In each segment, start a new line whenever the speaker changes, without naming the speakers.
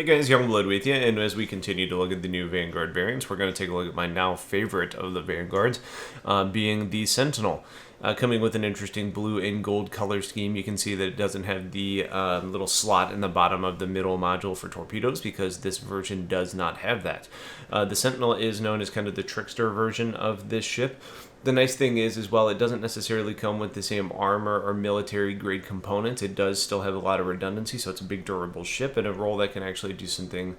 Hey guys, Youngblood with you, and as we continue to look at the new Vanguard variants, we're going to take a look at my now favorite of the Vanguards, being the Sentinel. Coming with an interesting blue and gold color scheme. You can see that it doesn't have the little slot in the bottom of the middle module for torpedoes because this version does not have that. The Sentinel is known as kind of the trickster version of this ship. The nice thing is, while it doesn't necessarily come with the same armor or military grade components, it does still have a lot of redundancy, so it's a big durable ship and a role that can actually do something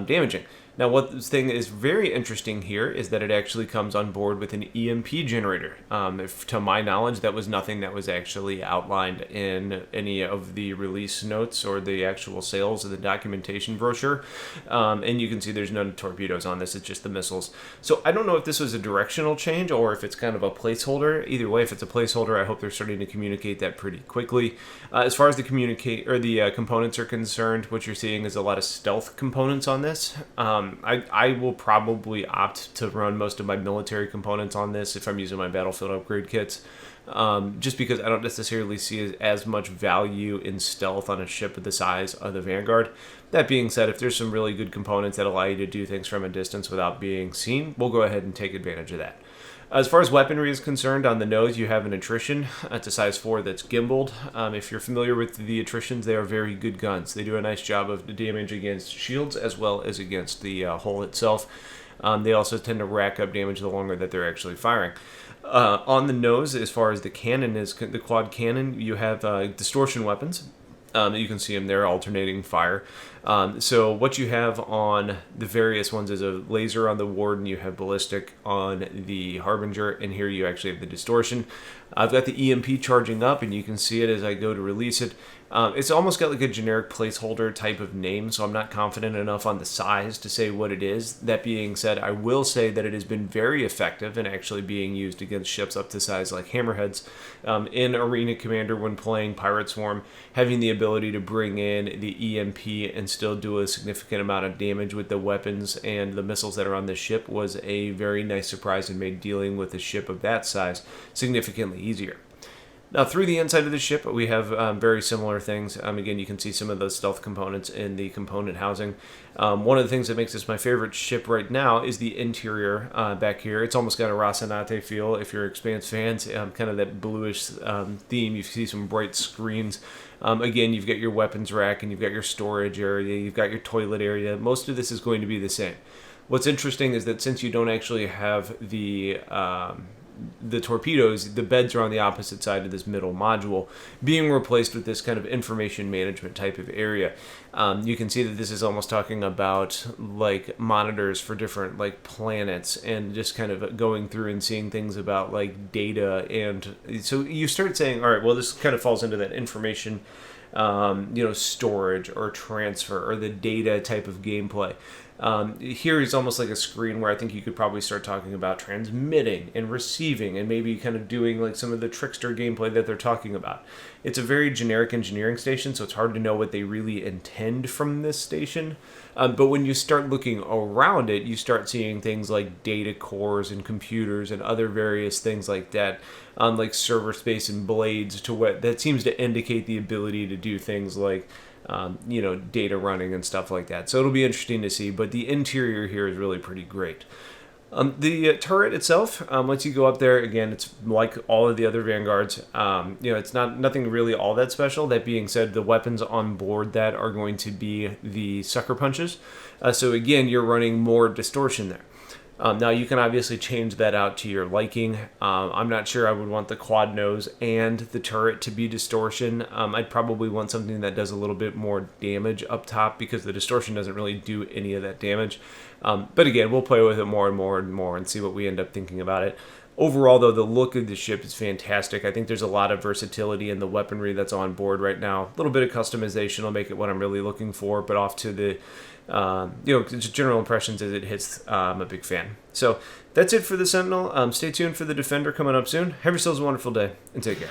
damaging. Now, what this thing is very interesting here is that it actually comes on board with an EMP generator. To my knowledge, that was nothing that was actually outlined in any of the release notes or the actual sales of the documentation brochure. And you can see there's no torpedoes on this, it's just the missiles. So I don't know if this was a directional change or if it's kind of a placeholder. Either way, if it's a placeholder, I hope they're starting to communicate that pretty quickly. As far as the components are concerned, what you're seeing is a lot of stealth components on this. I will probably opt to run most of my military components on this if I'm using my battlefield upgrade kits, just because I don't necessarily see as much value in stealth on a ship of the size of the Vanguard. That being said, if there's some really good components that allow you to do things from a distance without being seen, we'll go ahead and take advantage of that. As far as weaponry is concerned, on the nose you have an attrition. It's a size 4 that's gimbaled. If you're familiar with the attritions, they are very good guns. They do a nice job of damage against shields as well as against the hull itself. They also tend to rack up damage the longer that they're actually firing. On the nose, as far as the cannon is, the quad cannon, you have distortion weapons. You can see them there alternating fire. So what you have on the various ones is a laser on the Warden, you have ballistic on the Harbinger, and here you actually have the distortion. I've got the EMP charging up, and you can see it as I go to release it. It's almost got like a generic placeholder type of name, so I'm not confident enough on the size to say what it is. That being said, I will say that it has been very effective in actually being used against ships up to size like Hammerheads. In Arena Commander, when playing Pirate Swarm, having the ability to bring in the EMP and still do a significant amount of damage with the weapons and the missiles that are on the ship was a very nice surprise and made dealing with a ship of that size significantly easier. Now, through the inside of the ship, we have very similar things. Again, you can see some of those stealth components in the component housing. One of the things that makes this my favorite ship right now is the interior back here. It's almost got a Rocinante feel if you're Expanse fans, kind of that bluish theme. You see some bright screens. Again, you've got your weapons rack and you've got your storage area, you've got your toilet area. Most of this is going to be the same. What's interesting is that since you don't actually have the torpedoes, the beds are on the opposite side of this middle module, being replaced with this kind of information management type of area. You can see that this is almost talking about like monitors for different like planets and just kind of going through and seeing things about like data. And so you start saying, all right, well, this kind of falls into that information storage or transfer or the data type of gameplay. Here is almost like a screen where I think you could probably start talking about transmitting and receiving and maybe kind of doing like some of the trickster gameplay that they're talking about. It's a very generic engineering station, so it's hard to know what they really intend from this station. But when you start looking around it, you start seeing things like data cores and computers and other various things like that, like server space and blades to what that seems to indicate the ability to do things like data running and stuff like that. So it'll be interesting to see, but the interior here is really pretty great. The turret itself, once you go up there, again, it's like all of the other Vanguards. It's nothing really all that special. That being said, the weapons on board that are going to be the sucker punches. So again, you're running more distortion there. Now, you can obviously change that out to your liking. I'm not sure I would want the quad nose and the turret to be distortion. I'd probably want something that does a little bit more damage up top because the distortion doesn't really do any of that damage. But again, we'll play with it more and more and more and see what we end up thinking about it. Overall, though, the look of the ship is fantastic. I think there's a lot of versatility in the weaponry that's on board right now. A little bit of customization will make it what I'm really looking for, but off to the just general impressions as it hits, I'm a big fan. So that's it for the Sentinel. Stay tuned for the Defender coming up soon. Have yourselves a wonderful day, and take care.